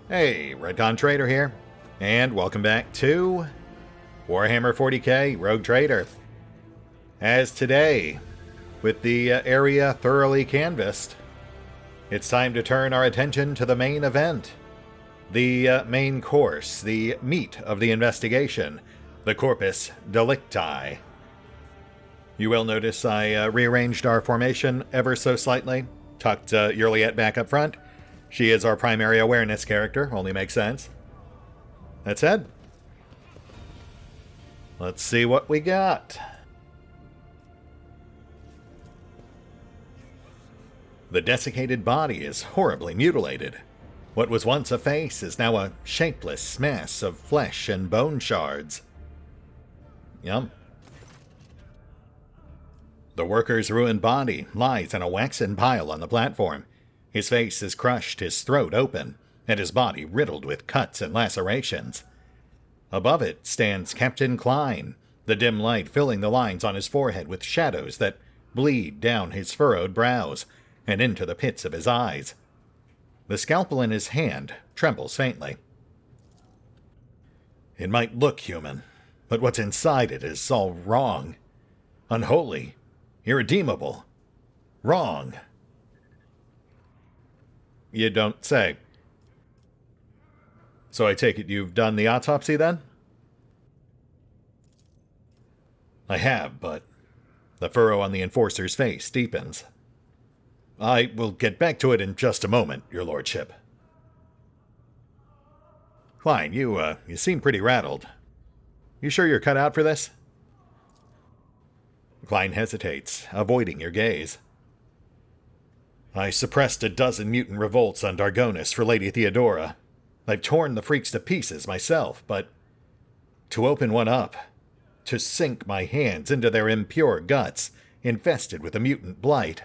Hey, RetconRaider here, and welcome back to Warhammer 40k Rogue Trader. As today, with the area thoroughly canvassed, it's time to turn our attention to the main event. The main course, the meat of the investigation, the corpus delicti. You will notice I rearranged our formation ever so slightly, tucked Yurliet back up front. She is our primary awareness character, only makes sense. That said, let's see what we got. The desiccated body is horribly mutilated. What was once a face is now a shapeless mass of flesh and bone shards. Yum. The worker's ruined body lies in a waxen pile on the platform. His face is crushed, his throat open, and his body riddled with cuts and lacerations. Above it stands Captain Klein, the dim light filling the lines on his forehead with shadows that bleed down his furrowed brows and into the pits of his eyes. The scalpel in his hand trembles faintly. It might look human, but what's inside it is all wrong. Unholy. Irredeemable. Wrong. You don't say. So I take it you've done the autopsy then? I have, but the furrow on the Enforcer's face deepens. I will get back to it in just a moment, your lordship. Klein, you seem pretty rattled. You sure you're cut out for this? Klein hesitates, avoiding your gaze. I suppressed a dozen mutant revolts on Dargonis for Lady Theodora. I've torn the freaks to pieces myself, but to open one up, to sink my hands into their impure guts, infested with a mutant blight.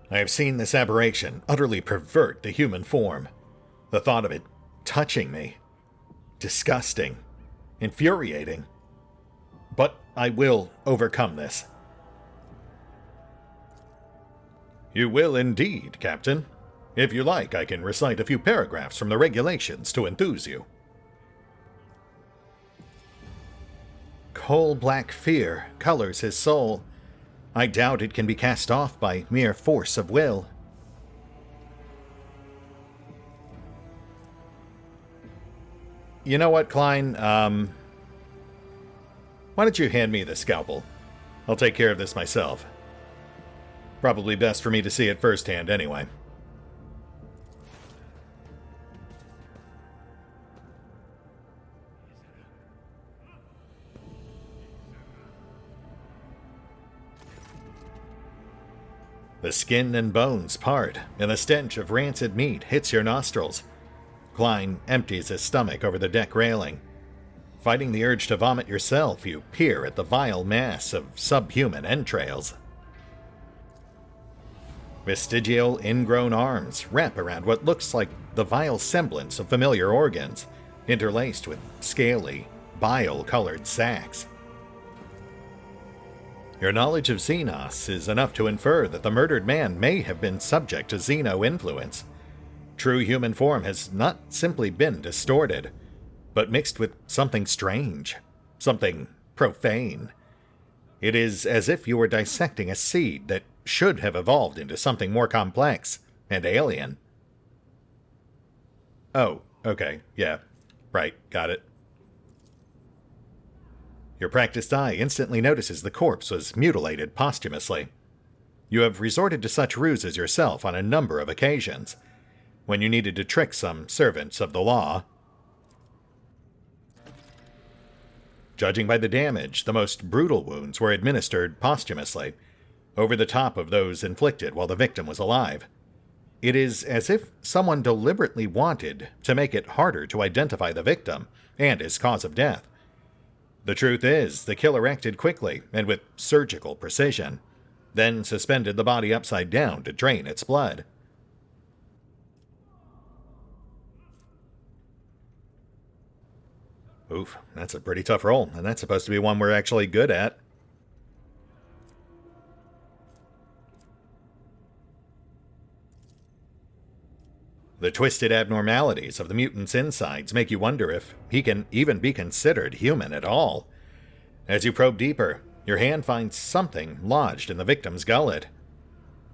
I have seen this aberration utterly pervert the human form. The thought of it touching me. Disgusting. Infuriating. But I will overcome this. You will indeed, Captain. If you like, I can recite a few paragraphs from the regulations to enthuse you. Coal-black fear colors his soul. I doubt it can be cast off by mere force of will. You know what, Klein? Why don't you hand me the scalpel? I'll take care of this myself. Probably best for me to see it firsthand anyway. The skin and bones part, and the stench of rancid meat hits your nostrils. Klein empties his stomach over the deck railing. Fighting the urge to vomit yourself, you peer at the vile mass of subhuman entrails. Vestigial, ingrown arms wrap around what looks like the vile semblance of familiar organs, interlaced with scaly, bile-colored sacs. Your knowledge of Xenos is enough to infer that the murdered man may have been subject to Xeno influence. True human form has not simply been distorted, but mixed with something strange, something profane. It is as if you were dissecting a seed that should have evolved into something more complex and alien. Oh, okay, yeah, right, got it. Your practiced eye instantly notices the corpse was mutilated posthumously. You have resorted to such ruses yourself on a number of occasions, when you needed to trick some servants of the law. Judging by the damage, the most brutal wounds were administered posthumously, over the top of those inflicted while the victim was alive. It is as if someone deliberately wanted to make it harder to identify the victim and his cause of death. The truth is, the killer acted quickly and with surgical precision, then suspended the body upside down to drain its blood. Oof, that's a pretty tough roll, and that's supposed to be one we're actually good at. The twisted abnormalities of the mutant's insides make you wonder if he can even be considered human at all. As you probe deeper, your hand finds something lodged in the victim's gullet.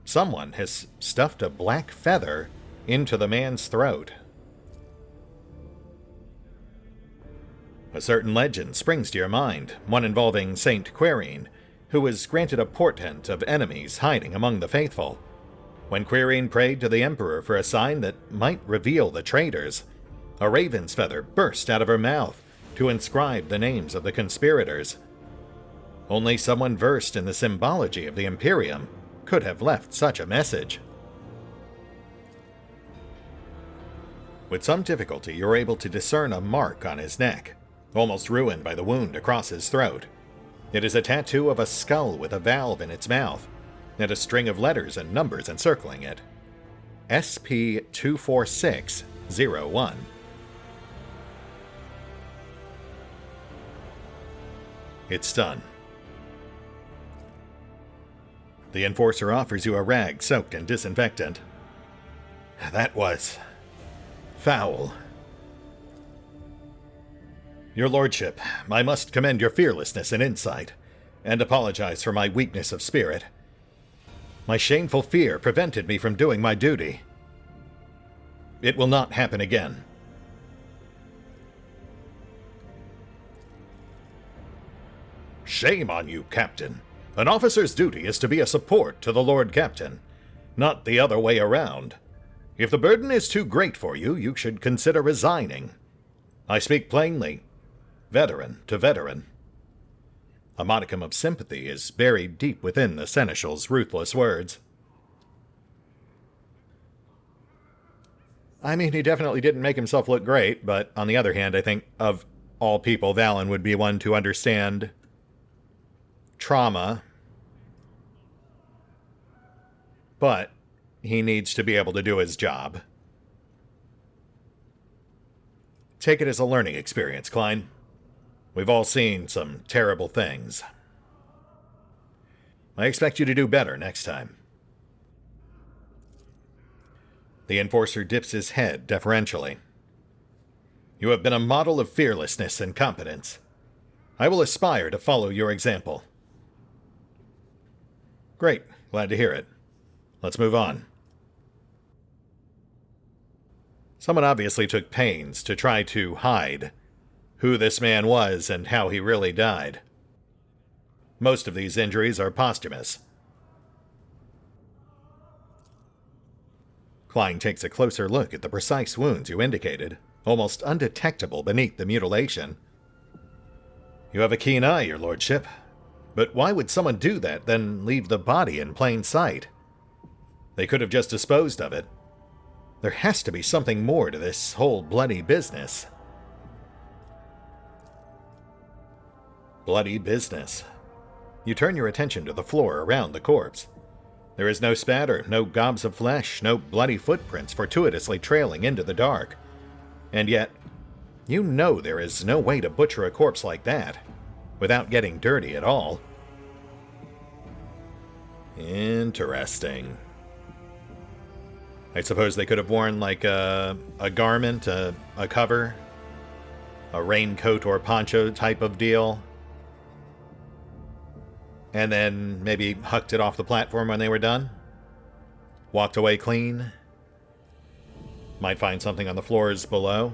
Someone has stuffed a black feather into the man's throat. A certain legend springs to your mind, one involving Saint Quirine, who was granted a portent of enemies hiding among the faithful. When Quirine prayed to the Emperor for a sign that might reveal the traitors, a raven's feather burst out of her mouth to inscribe the names of the conspirators. Only someone versed in the symbology of the Imperium could have left such a message. With some difficulty, you're able to discern a mark on his neck, almost ruined by the wound across his throat. It is a tattoo of a skull with a valve in its mouth, and a string of letters and numbers encircling it. SP24601. It's done. The enforcer offers you a rag soaked in disinfectant. That was foul. Your lordship, I must commend your fearlessness and insight, and apologize for my weakness of spirit. My shameful fear prevented me from doing my duty. It will not happen again. Shame on you, Captain. An officer's duty is to be a support to the Lord Captain, not the other way around. If the burden is too great for you, you should consider resigning. I speak plainly, veteran to veteran. A modicum of sympathy is buried deep within the Seneschal's ruthless words. I mean, he definitely didn't make himself look great, but on the other hand, I think of all people, Valen would be one to understand trauma. But he needs to be able to do his job. Take it as a learning experience, Klein. We've all seen some terrible things. I expect you to do better next time. The enforcer dips his head deferentially. You have been a model of fearlessness and competence. I will aspire to follow your example. Great, glad to hear it. Let's move on. Someone obviously took pains to try to hide who this man was and how he really died. Most of these injuries are posthumous. Klein takes a closer look at the precise wounds you indicated, almost undetectable beneath the mutilation. You have a keen eye, your lordship. But why would someone do that, then leave the body in plain sight? They could have just disposed of it. There has to be something more to this whole bloody business. Bloody business. You turn your attention to the floor around the corpse. There is no spatter, no gobs of flesh, no bloody footprints fortuitously trailing into the dark. And yet, you know there is no way to butcher a corpse like that without getting dirty at all. Interesting. I suppose they could have worn like a garment, a cover, a raincoat or poncho type of deal, and then maybe hucked it off the platform when they were done. Walked away clean. Might find something on the floors below.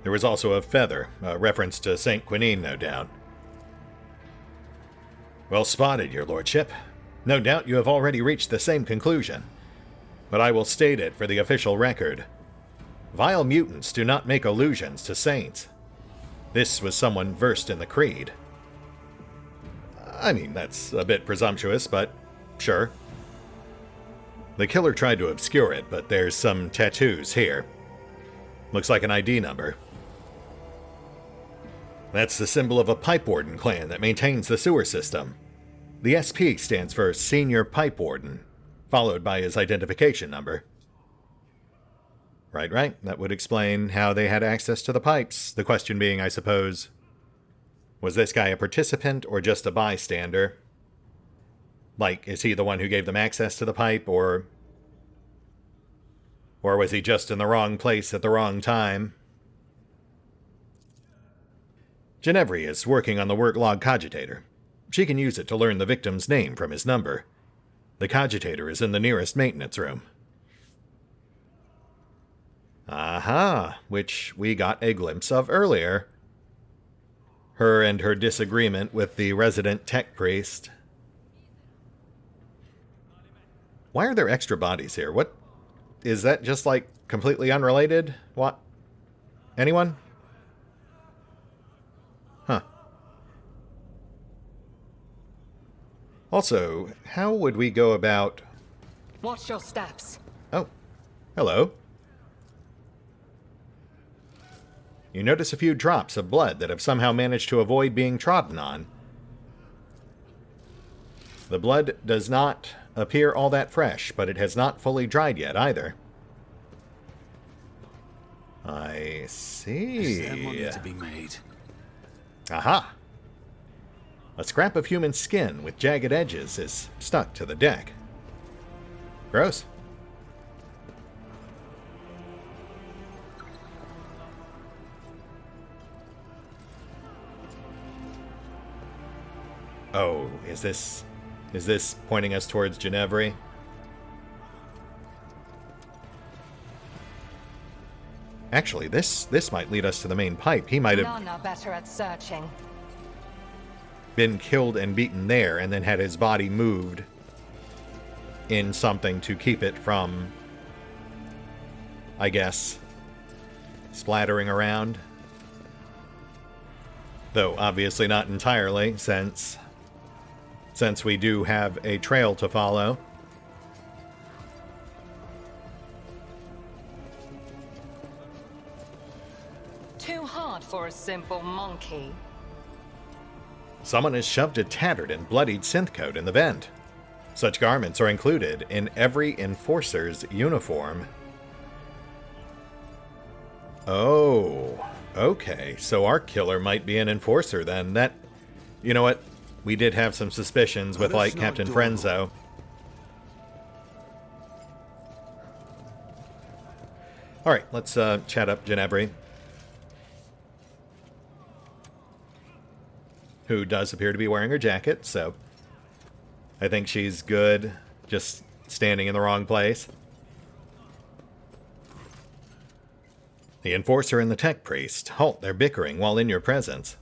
There was also a feather, a reference to St. Quinine, no doubt. Well spotted, your lordship. No doubt you have already reached the same conclusion, but I will state it for the official record. Vile mutants do not make allusions to saints. This was someone versed in the creed. I mean, that's a bit presumptuous, but sure. The killer tried to obscure it, but there's some tattoos here. Looks like an ID number. That's the symbol of a pipe warden clan that maintains the sewer system. The SP stands for Senior Pipe Warden, followed by his identification number. Right. That would explain how they had access to the pipes. The question being, I suppose, was this guy a participant or just a bystander? Like, is he the one who gave them access to the pipe, or Or was he just in the wrong place at the wrong time? Ginevri is working on the work log cogitator. She can use it to learn the victim's name from his number. The cogitator is in the nearest maintenance room. Aha, which we got a glimpse of earlier. Her and her disagreement with the resident tech priest. Why are there extra bodies here? What? Is that just, like, completely unrelated? What? Anyone? Huh. Also, how would we go about... Watch your steps. Oh. Hello. You notice a few drops of blood that have somehow managed to avoid being trodden on. The blood does not appear all that fresh, but it has not fully dried yet either. I see. Is there money to be made? Aha! A scrap of human skin with jagged edges is stuck to the deck. Gross. Oh, is this pointing us towards Ginevri? Actually, this might lead us to the main pipe. He might have None are better at searching. been killed and beaten there, and then had his body moved in something to keep it from, I guess, splattering around. Though obviously not entirely, since we do have a trail to follow. Too hard for a simple monkey. Someone has shoved a tattered and bloodied synth coat in the vent. Such garments are included in every enforcer's uniform. Oh, okay. So our killer might be an enforcer then. That, you know what? We did have some suspicions with, like, Captain Frenzo. Alright, let's chat up Ginevri, who does appear to be wearing her jacket, so I think she's good, just standing in the wrong place. The enforcer and the tech priest halt their bickering while in your presence.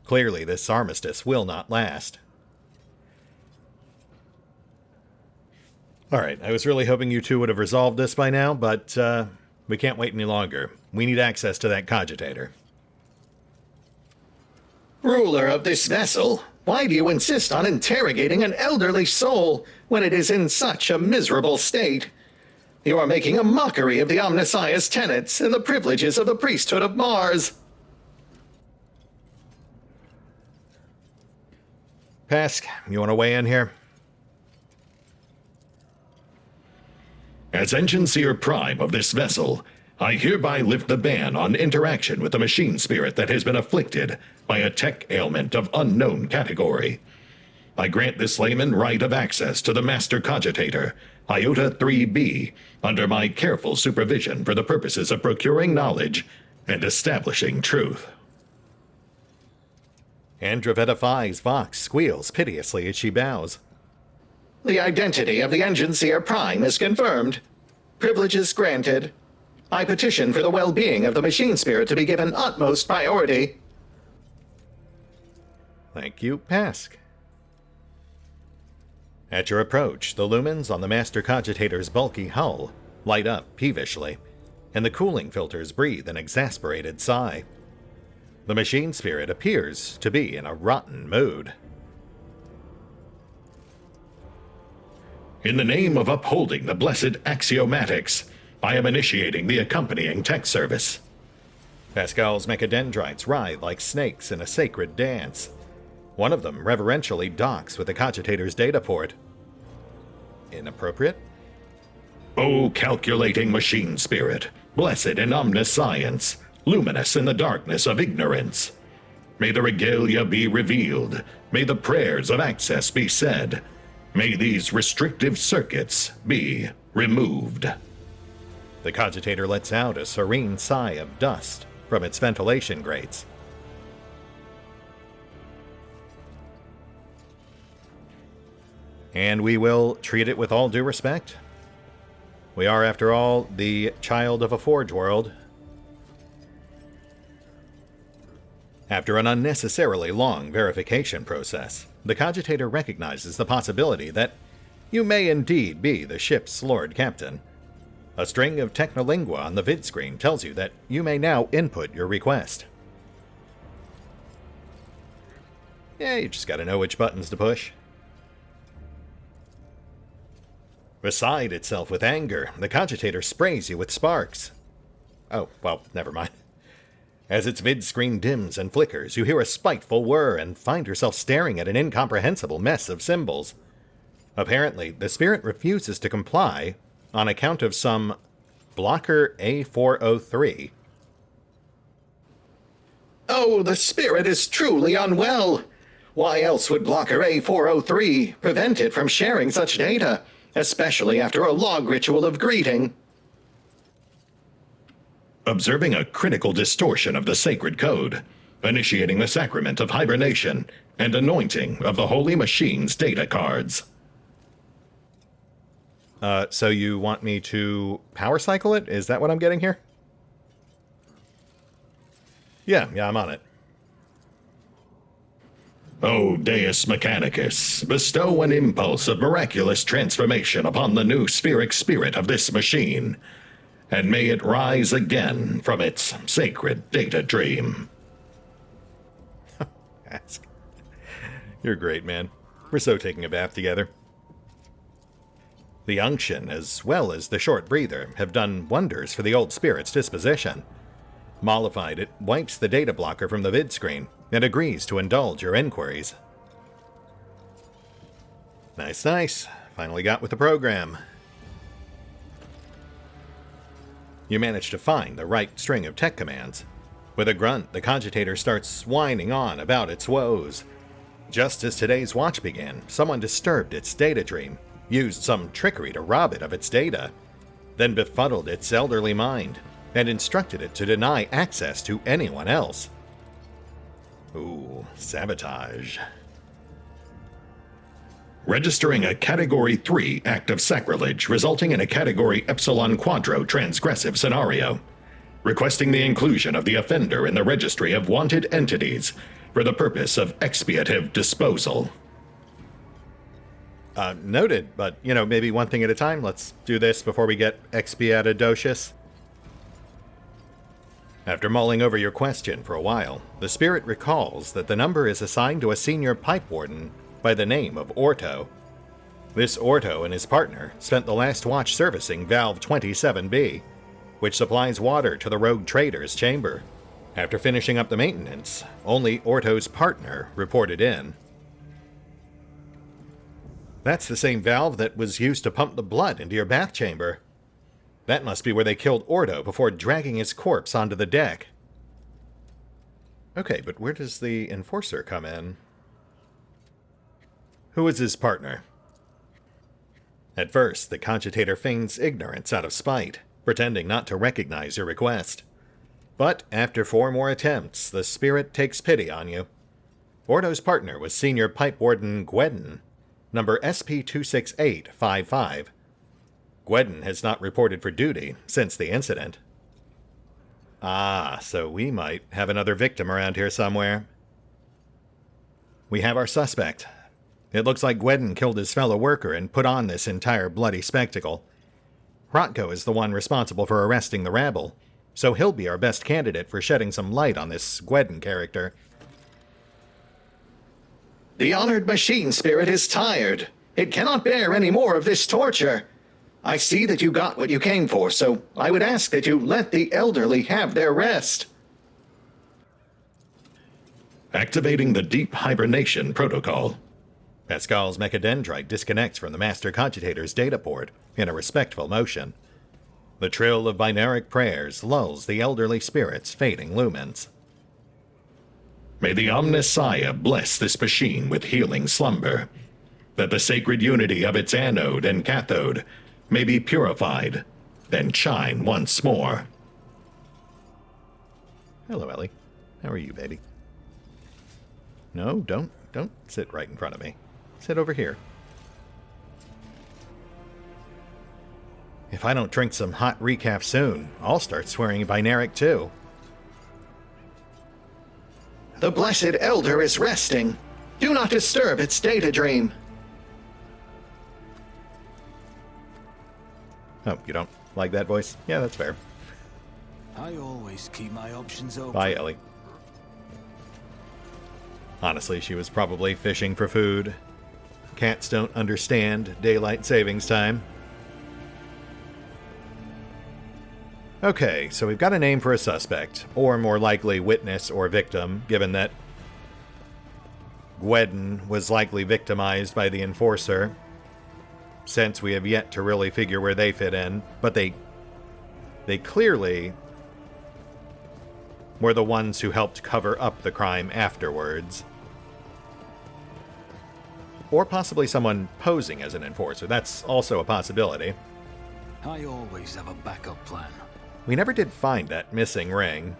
Clearly, this armistice will not last. Alright, I was really hoping you two would have resolved this by now, but we can't wait any longer. We need access to that cogitator. Ruler of this vessel, why do you insist on interrogating an elderly soul when it is in such a miserable state? You are making a mockery of the Omnissiah's tenets and the privileges of the priesthood of Mars. Pask, you want to weigh in here? As Exsellsior Prime of this vessel, I hereby lift the ban on interaction with the machine spirit that has been afflicted by a tech ailment of unknown category. I grant this layman right of access to the Master Cogitator, Iota 3B, under my careful supervision for the purposes of procuring knowledge and establishing truth. Androveta Fi's Vox squeals piteously as she bows. The identity of the Exsellsior Prime is confirmed. Privileges granted. I petition for the well-being of the machine spirit to be given utmost priority. Thank you, Pask. At your approach, the lumens on the Master Cogitator's bulky hull light up peevishly, and the cooling filters breathe an exasperated sigh. The machine spirit appears to be in a rotten mood. In the name of upholding the blessed axiomatics, I am initiating the accompanying tech service. Pascal's mechadendrites writhe like snakes in a sacred dance. One of them reverentially docks with the cogitator's data port. Inappropriate? O calculating machine spirit, blessed in omniscience, luminous in the darkness of ignorance. May the regalia be revealed, may the prayers of access be said, may these restrictive circuits be removed. The cogitator lets out a serene sigh of dust from its ventilation grates. And we will treat it with all due respect. We are, after all, the child of a Forge world. After an unnecessarily long verification process, the cogitator recognizes the possibility that you may indeed be the ship's Lord Captain. A string of technolingua on the vid screen tells you that you may now input your request. Yeah, you just gotta know which buttons to push. Beside itself with anger, the cogitator sprays you with sparks. Oh, well, never mind. As its vid screen dims and flickers, you hear a spiteful whir and find yourself staring at an incomprehensible mess of symbols. Apparently, the spirit refuses to comply on account of some blocker A403. Oh, the spirit is truly unwell. Why else would blocker A403 prevent it from sharing such data, especially after a log ritual of greeting? Observing a critical distortion of the sacred code, initiating the sacrament of hibernation, and anointing of the holy machine's data cards. So you want me to power cycle it? Is that what I'm getting here? Yeah, I'm on it. O Deus Mechanicus, bestow an impulse of miraculous transformation upon the new spheric spirit of this machine, and may it rise again from its sacred data dream. You're great, man. We're so taking a bath together. The unction, as well as the short breather, have done wonders for the old spirit's disposition. Mollified, it wipes the data blocker from the vid screen and agrees to indulge your inquiries. Nice. Finally got with the program. You manage to find the right string of tech commands. With a grunt, the cogitator starts whining on about its woes. Just as today's watch began, someone disturbed its data dream, used some trickery to rob it of its data, then befuddled its elderly mind, and instructed it to deny access to anyone else. Ooh, sabotage. Registering a Category 3 act of sacrilege resulting in a Category Epsilon Quadro transgressive scenario. Requesting the inclusion of the offender in the registry of wanted entities for the purpose of expiative disposal. Noted, but, maybe one thing at a time. Let's do this before we get expiatidocious. After mulling over your question for a while, the spirit recalls that the number is assigned to a senior pipe warden by the name of Orto. This Orto and his partner spent the last watch servicing Valve 27B, which supplies water to the rogue trader's chamber. After finishing up the maintenance, only Orto's partner reported in. That's the same valve that was used to pump the blood into your bath chamber. That must be where they killed Orto before dragging his corpse onto the deck. Okay, but where does the enforcer come in? Who is his partner? At first, the cogitator feigns ignorance out of spite, pretending not to recognize your request. But after 4 more attempts, the spirit takes pity on you. Orto's partner was Senior Pipe Warden Gwedden, number SP26855. Gwedden has not reported for duty since the incident. Ah, so we might have another victim around here somewhere. We have our suspect. It looks like Gwedden killed his fellow worker and put on this entire bloody spectacle. Rotko is the one responsible for arresting the rabble, so he'll be our best candidate for shedding some light on this Gwedden character. The honored machine spirit is tired. It cannot bear any more of this torture. I see that you got what you came for, so I would ask that you let the elderly have their rest. Activating the deep hibernation protocol. Pascal's mechadendrite disconnects from the Master Cogitator's data port in a respectful motion. The trill of binaric prayers lulls the elderly spirit's fading lumens. May the Omnissiah bless this machine with healing slumber, that the sacred unity of its anode and cathode may be purified, then shine once more. Hello, Ellie. How are you, baby? No, don't sit right in front of me. Sit over here. If I don't drink some hot recaf soon, I'll start swearing binaric too. The Blessed Elder is resting. Do not disturb its data dream. Oh, you don't like that voice? Yeah, that's fair. I always keep my options open. Bye, Ellie. Honestly, she was probably fishing for food. Cats don't understand daylight savings time. Okay, so we've got a name for a suspect, or more likely witness or victim, given that Gweden was likely victimized by the Enforcer, since we have yet to really figure where they fit in, but they clearly were the ones who helped cover up the crime afterwards. Or possibly someone posing as an Enforcer. That's also a possibility. I always have a backup plan. We never did find that missing ring.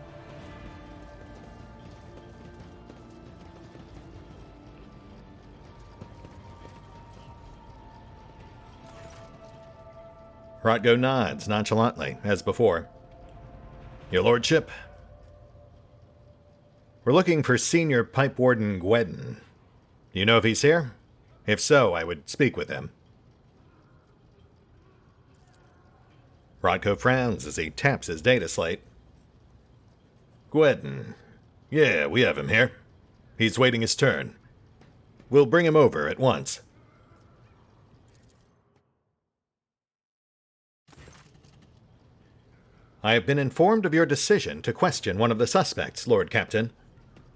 Rotgo nods nonchalantly, as before. Your lordship? We're looking for Senior Pipe Warden Gweden. Do you know if he's here? If so, I would speak with him. Rodko frowns as he taps his data slate. Gweden. Yeah, we have him here. He's waiting his turn. We'll bring him over at once. I have been informed of your decision to question one of the suspects, Lord Captain.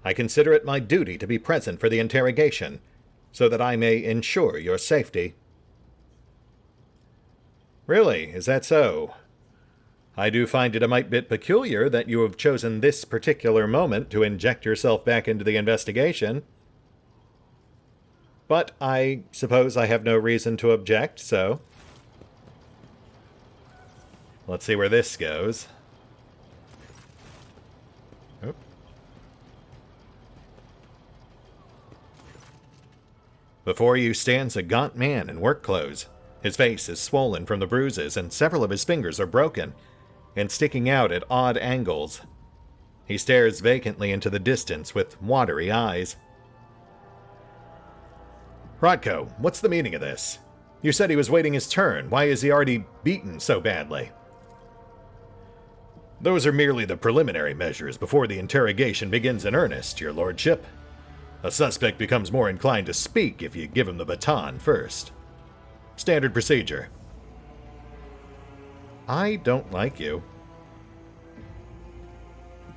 I consider it my duty to be present for the interrogation, so that I may ensure your safety. Really, is that so? I do find it a mite bit peculiar that you have chosen this particular moment to inject yourself back into the investigation. But I suppose I have no reason to object, so... Let's see where this goes. Oh. Before you stands a gaunt man in work clothes. His face is swollen from the bruises, and several of his fingers are broken and sticking out at odd angles. He stares vacantly into the distance with watery eyes. Rodko, what's the meaning of this? You said he was waiting his turn. Why is he already beaten so badly? Those are merely the preliminary measures before the interrogation begins in earnest, your lordship. A suspect becomes more inclined to speak if you give him the baton first. Standard procedure. I don't like you.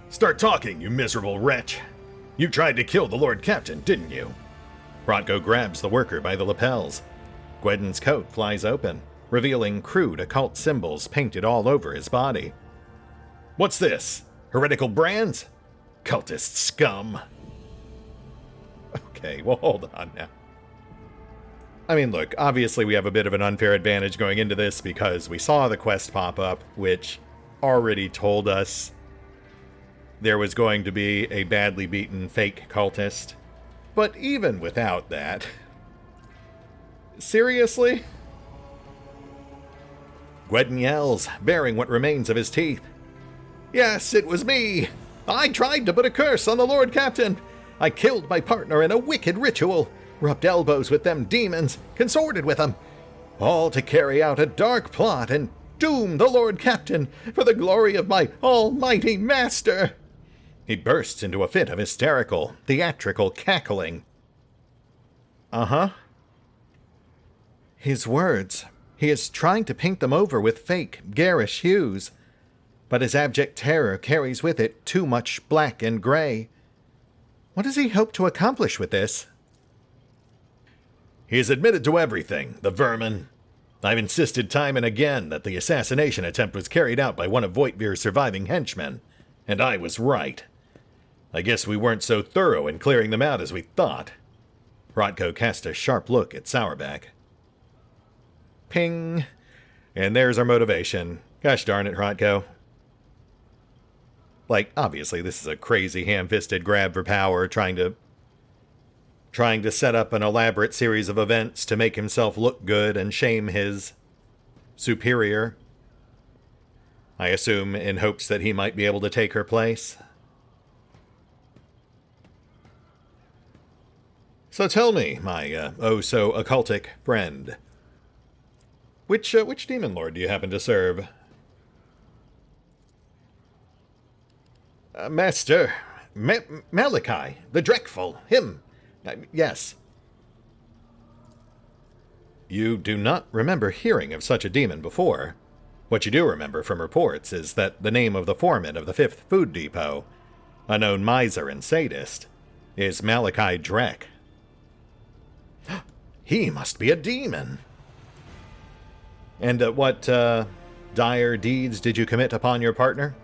Start talking, you miserable wretch. You tried to kill the Lord Captain, didn't you? Rodko grabs the worker by the lapels. Gweden's coat flies open, revealing crude occult symbols painted all over his body. What's this? Heretical brands? Cultist scum. Okay, well, hold on now. I mean, look, obviously we have a bit of an unfair advantage going into this because we saw the quest pop up, which already told us there was going to be a badly beaten fake cultist. But even without that... Seriously? Gweden yells, baring what remains of his teeth. Yes, it was me! I tried to put a curse on the Lord Captain! I killed my partner in a wicked ritual! Rubbed elbows with them demons, consorted with them, all to carry out a dark plot and doom the Lord Captain for the glory of my almighty master. He bursts into a fit of hysterical, theatrical cackling. Uh-huh. His words. He is trying to paint them over with fake, garish hues, but his abject terror carries with it too much black and gray. What does he hope to accomplish with this? He has admitted to everything, the vermin. I've insisted time and again that the assassination attempt was carried out by one of Voigtvir's surviving henchmen, and I was right. I guess we weren't so thorough in clearing them out as we thought. Rodko cast a sharp look at Sourback. Ping. And there's our motivation. Gosh darn it, Hrotko. Like, obviously this is a crazy ham-fisted grab for power, trying to set up an elaborate series of events to make himself look good and shame his superior. I assume in hopes that he might be able to take her place. So tell me, my oh-so-occultic friend, which demon lord do you happen to serve? Master, Malachi, the Dreadful, him. Yes. You do not remember hearing of such a demon before. What you do remember from reports is that the name of the foreman of the 5th Food Depot, a known miser and sadist, is Malachi Drek. He must be a demon. And what dire deeds did you commit upon your partner?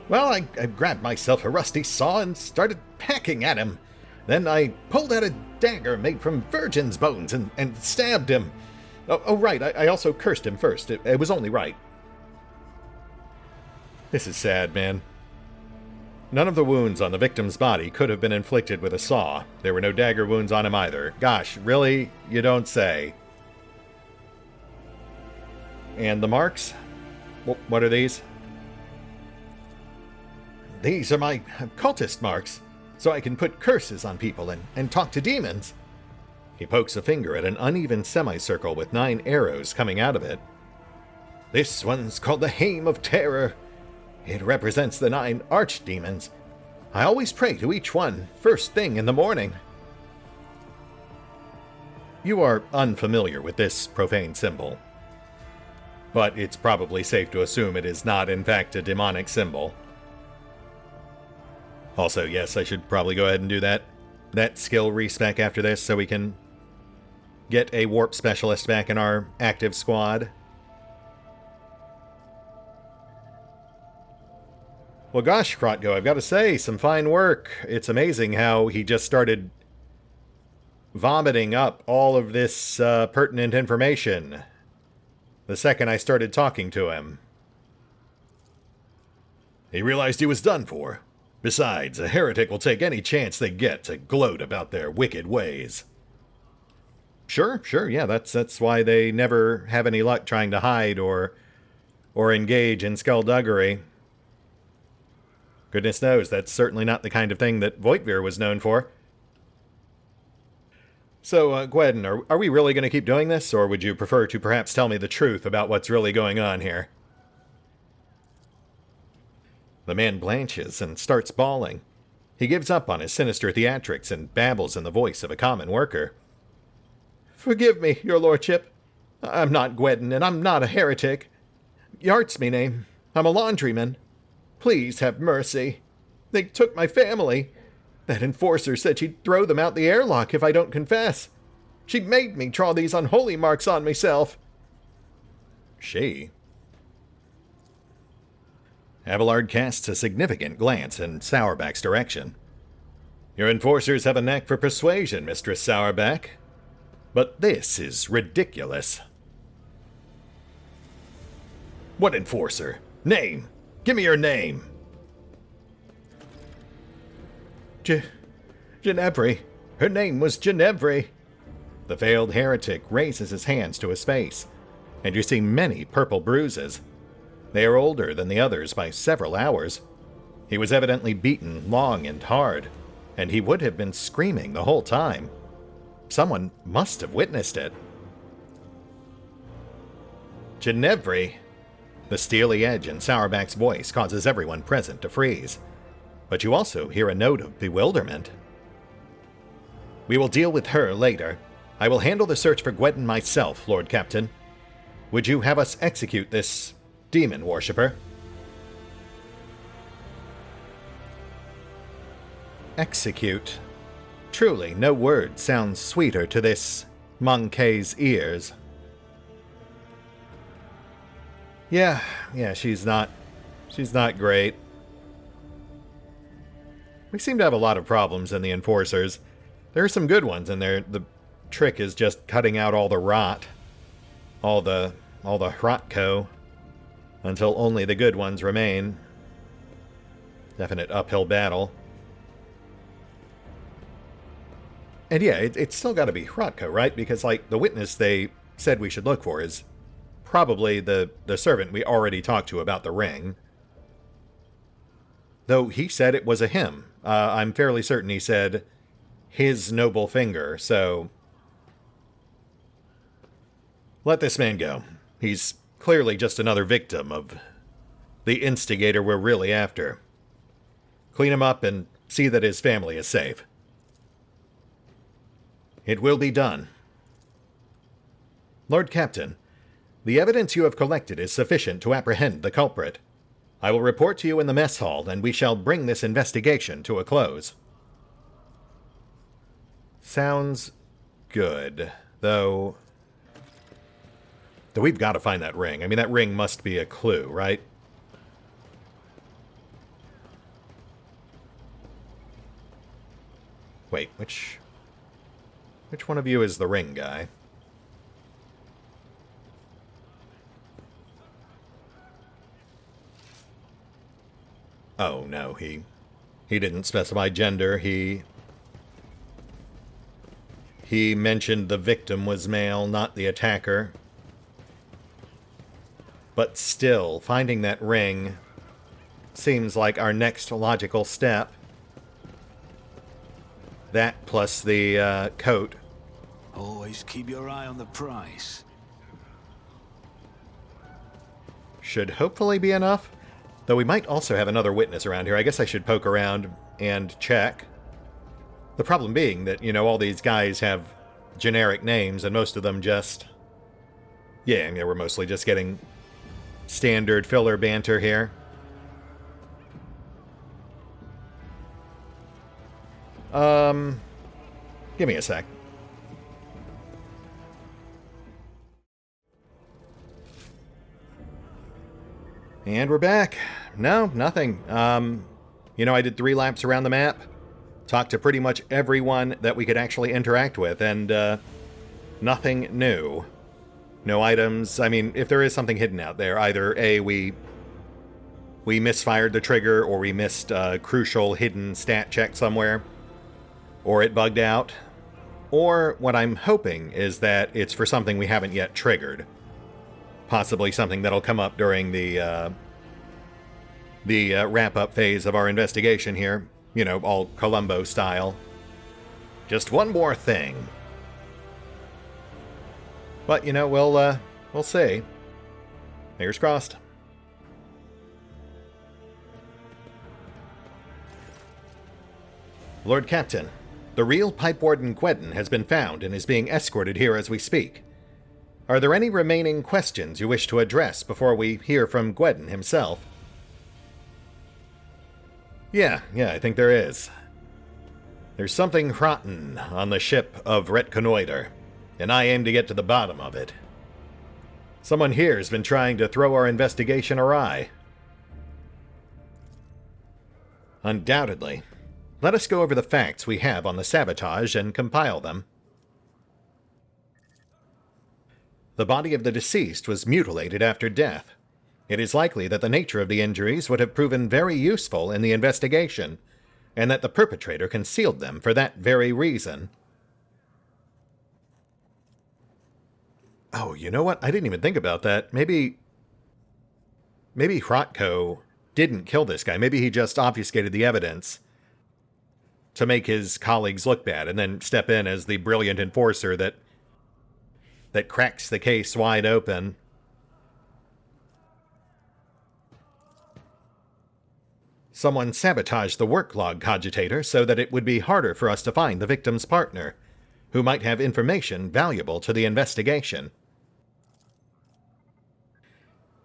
Well, I grabbed myself a rusty saw and started hacking at him. Then I pulled out a dagger made from virgin's bones and stabbed him. Oh right, I also cursed him first. It was only right. This is sad, man. None of the wounds on the victim's body could have been inflicted with a saw. There were no dagger wounds on him either. Gosh, really? You don't say. And the marks? What are these? These are my cultist marks, so I can put curses on people and talk to demons. He pokes a finger at an uneven semicircle with 9 arrows coming out of it. This one's called the Hame of Terror. It represents the 9 archdemons. I always pray to each one first thing in the morning. You are unfamiliar with this profane symbol, but it's probably safe to assume it is not in fact a demonic symbol. Also, yes, I should probably go ahead and do that skill respec after this so we can get a warp specialist back in our active squad. Well, gosh, Krotgo, I've got to say, some fine work. It's amazing how he just started vomiting up all of this pertinent information the second I started talking to him. He realized he was done for. Besides, a heretic will take any chance they get to gloat about their wicked ways. Sure, yeah, that's why they never have any luck trying to hide or engage in skullduggery. Goodness knows, that's certainly not the kind of thing that Voitvir was known for. So, Gweden, are we really going to keep doing this, or would you prefer to perhaps tell me the truth about what's really going on here? The man blanches and starts bawling. He gives up on his sinister theatrics and babbles in the voice of a common worker. Forgive me, your lordship. I'm not Gweden, and I'm not a heretic. Yart's me name. I'm a laundryman. Please have mercy. They took my family. That enforcer said she'd throw them out the airlock if I don't confess. She made me draw these unholy marks on myself. She? Abelard casts a significant glance in Sourback's direction. Your enforcers have a knack for persuasion, Mistress Sourback. But this is ridiculous. What enforcer? Name! Give me your name! Ginevri. Her name was Ginevri. The veiled heretic raises his hands to his face, and you see many purple bruises. They are older than the others by several hours. He was evidently beaten long and hard, and he would have been screaming the whole time. Someone must have witnessed it. Ginevri. The steely edge in Sourback's voice causes everyone present to freeze. But you also hear a note of bewilderment. We will deal with her later. I will handle the search for Gweden myself, Lord Captain. Would you have us execute this demon worshipper? Execute. Truly, no word sounds sweeter to this monkey's ears. Yeah, she's not great. We seem to have a lot of problems in the Enforcers. There are some good ones in there. The trick is just cutting out all the rot. All the Hrotko. until only the good ones remain. Definite uphill battle. And yeah, it's still got to be Hratko, right? Because, like, the witness they said we should look for is probably the servant we already talked to about the ring. Though he said it was a him. I'm fairly certain he said his noble finger, so let this man go. He's clearly just another victim of the instigator we're really after. Clean him up and see that his family is safe. It will be done. Lord Captain, the evidence you have collected is sufficient to apprehend the culprit. I will report to you in the mess hall, and we shall bring this investigation to a close. Sounds good, though we've got to find that ring. I mean, that ring must be a clue, right? Wait, which one of you is the ring guy? Oh, no, he didn't specify gender. He mentioned the victim was male, not the attacker. But still, finding that ring seems like our next logical step. That plus the coat. Always keep your eye on the prize. Should hopefully be enough. Though we might also have another witness around here. I guess I should poke around and check. The problem being that, you know, all these guys have generic names, and most of them just... Yeah, we're mostly just getting standard filler banter here. Give me a sec. And we're back. No, nothing. You know, I did 3 laps around the map. Talked to pretty much everyone that we could actually interact with, and nothing new. No items. I mean, if there is something hidden out there, either A, we misfired the trigger, or we missed a crucial hidden stat check somewhere, or it bugged out, or what I'm hoping is that it's for something we haven't yet triggered. Possibly something that'll come up during the wrap-up phase of our investigation here. You know, all Columbo style. Just one more thing. But, you know, we'll see. Fingers crossed. Lord Captain, the real Pipe Warden Gwedden has been found and is being escorted here as we speak. Are there any remaining questions you wish to address before we hear from Gwedden himself? Yeah, I think there is. There's something rotten on the ship of RetconRaider, and I aim to get to the bottom of it. Someone here has been trying to throw our investigation awry. Undoubtedly. Let us go over the facts we have on the sabotage and compile them. The body of the deceased was mutilated after death. It is likely that the nature of the injuries would have proven very useful in the investigation, and that the perpetrator concealed them for that very reason. Oh, you know what? I didn't even think about that. Maybe Hratko didn't kill this guy. Maybe he just obfuscated the evidence to make his colleagues look bad, and then step in as the brilliant enforcer that cracks the case wide open. Someone sabotaged the work log cogitator so that it would be harder for us to find the victim's partner, who might have information valuable to the investigation.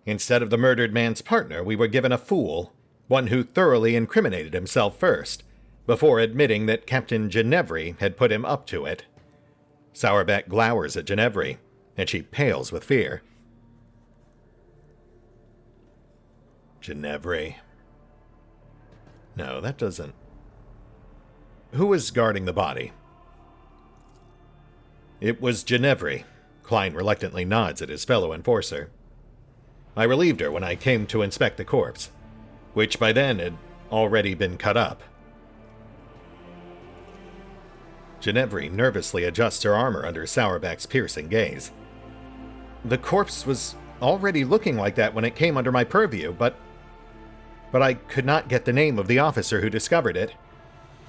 Instead of the murdered man's partner, we were given a fool, one who thoroughly incriminated himself first, before admitting that Captain Ginevri had put him up to it. Sourback glowers at Ginevri, and she pales with fear. Ginevri. No, that doesn't... Who was guarding the body? It was Ginevri. Klein reluctantly nods at his fellow enforcer. I relieved her when I came to inspect the corpse, which by then had already been cut up. Ginevra nervously adjusts her armor under Sourback's piercing gaze. The corpse was already looking like that when it came under my purview, but I could not get the name of the officer who discovered it.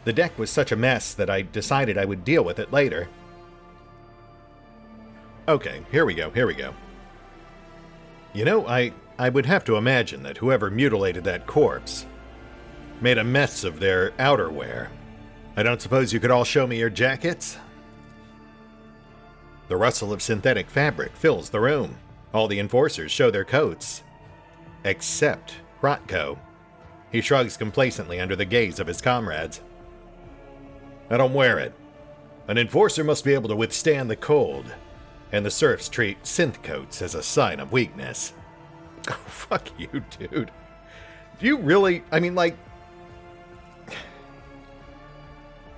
The deck was such a mess that I decided I would deal with it later. Okay, here we go. You know, I would have to imagine that whoever mutilated that corpse made a mess of their outerwear. I don't suppose you could all show me your jackets? The rustle of synthetic fabric fills the room. All the enforcers show their coats. Except Rotko. He shrugs complacently under the gaze of his comrades. I don't wear it. An enforcer must be able to withstand the cold, and the serfs treat synth coats as a sign of weakness. Oh, fuck you, dude. Do you really,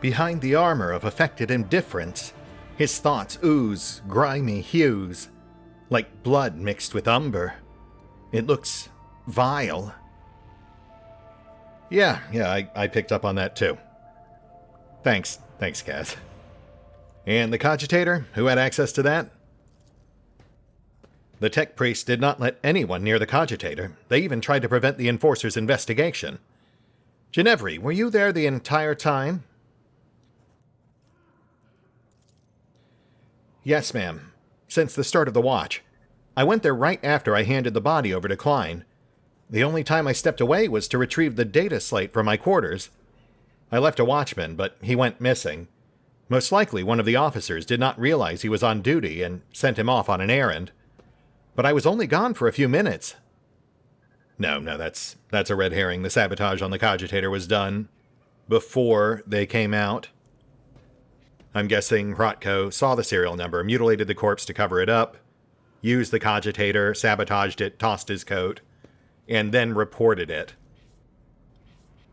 Behind the armor of affected indifference, his thoughts ooze grimy hues, like blood mixed with umber. It looks vile. Yeah, I picked up on that too. Thanks, Kaz. And the cogitator, who had access to that? The tech priest did not let anyone near the cogitator. They even tried to prevent the enforcer's investigation. Ginevra, were you there the entire time? Yes, ma'am. Since the start of the watch. I went there right after I handed the body over to de-Klein. The only time I stepped away was to retrieve the data slate from my quarters. I left a watchman, but he went missing. Most likely one of the officers did not realize he was on duty and sent him off on an errand. But I was only gone for a few minutes. No, that's a red herring. The sabotage on the cogitator was done before they came out. I'm guessing Rotko saw the serial number, mutilated the corpse to cover it up, used the cogitator, sabotaged it, tossed his coat, and then reported it.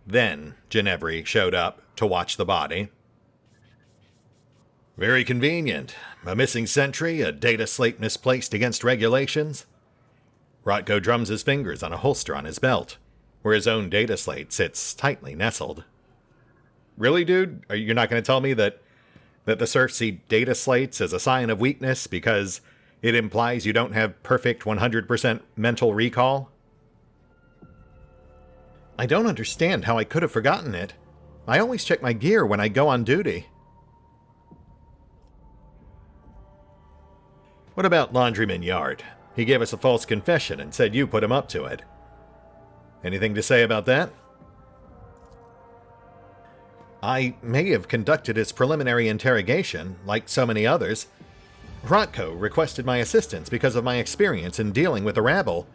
Then Ginevra showed up to watch the body. Very convenient. A missing sentry, a data slate misplaced against regulations. Rotko drums his fingers on a holster on his belt, where his own data slate sits tightly nestled. Really, dude? You're not going to tell me that the serfs see data slates as a sign of weakness because it implies you don't have perfect 100% mental recall? I don't understand how I could have forgotten it. I always check my gear when I go on duty. What about Laundryman Yard? He gave us a false confession and said you put him up to it. Anything to say about that? I may have conducted his preliminary interrogation, like so many others. Rotko requested my assistance because of my experience in dealing with the rabble,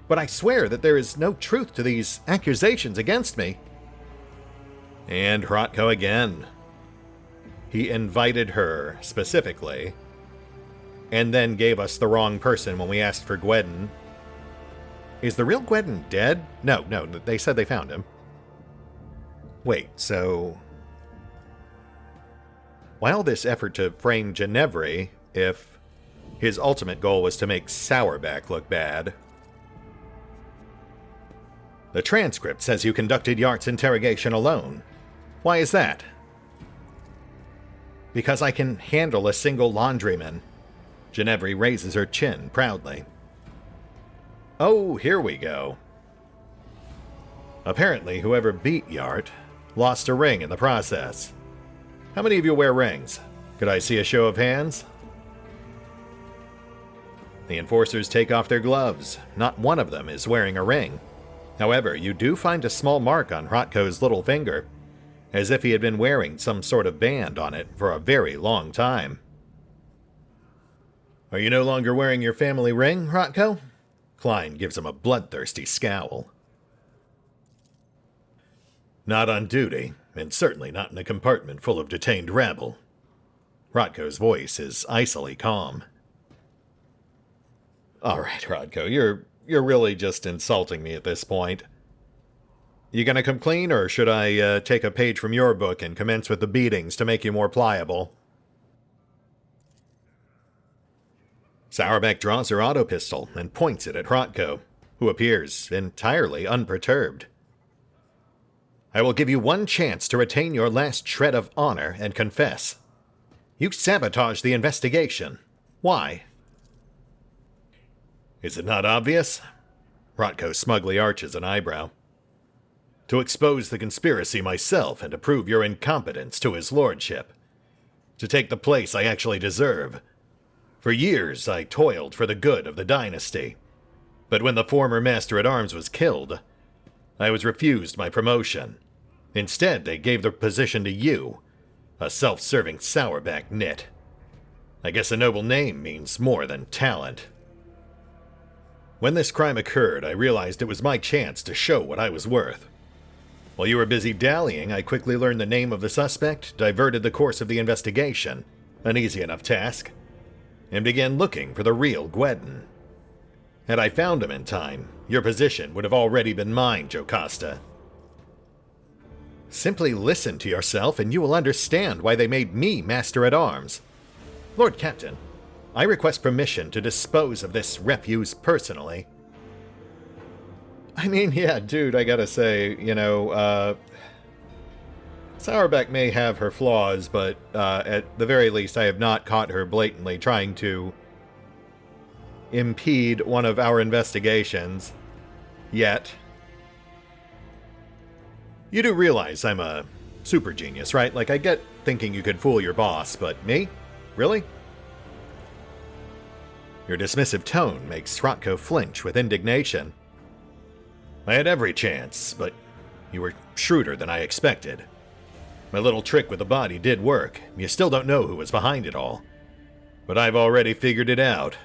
but I swear that there is no truth to these accusations against me. And Rotko again. He invited her, specifically, and then gave us the wrong person when we asked for Gwedden. Is the real Gwedden dead? No, they said they found him. Wait, so why all this effort to frame Ginevra if his ultimate goal was to make Sourback look bad? The transcript says you conducted Yart's interrogation alone. Why is that? Because I can handle a single laundryman. Ginevra raises her chin proudly. Oh, here we go. Apparently, whoever beat Yart lost a ring in the process. How many of you wear rings? Could I see a show of hands? The enforcers take off their gloves. Not one of them is wearing a ring. However, you do find a small mark on Rotko's little finger, as if he had been wearing some sort of band on it for a very long time. Are you no longer wearing your family ring, Rotko? Klein gives him a bloodthirsty scowl. Not on duty, and certainly not in a compartment full of detained rabble. Rotko's voice is icily calm. All right, Rotko, you're really just insulting me at this point. You gonna come clean, or should I take a page from your book and commence with the beatings to make you more pliable? Sourback draws her auto pistol and points it at Hrotko, who appears entirely unperturbed. I will give you one chance to retain your last shred of honor and confess. You sabotaged the investigation. Why? Is it not obvious? Hrotko smugly arches an eyebrow. To expose the conspiracy myself and to prove your incompetence to his lordship. To take the place I actually deserve. For years I toiled for the good of the dynasty. But when the former Master-at-Arms was killed, I was refused my promotion. Instead, they gave the position to you, a self-serving sourback nit. I guess a noble name means more than talent. When this crime occurred, I realized it was my chance to show what I was worth. While you were busy dallying, I quickly learned the name of the suspect, diverted the course of the investigation, an easy enough task, and began looking for the real Gwedin. Had I found him in time, your position would have already been mine, Jocasta. Simply listen to yourself and you will understand why they made me Master-at-Arms. Lord Captain, I request permission to dispose of this refuse personally. I mean, yeah, dude, I gotta say, Sourback may have her flaws, but at the very least I have not caught her blatantly trying to impede one of our investigations. Yet. You do realize I'm a super genius, right? Like, I get thinking you could fool your boss, but me? Really? Your dismissive tone makes Hrotko flinch with indignation. I had every chance, but you were shrewder than I expected. My little trick with the body did work. You still don't know who was behind it all. But I've already figured it out.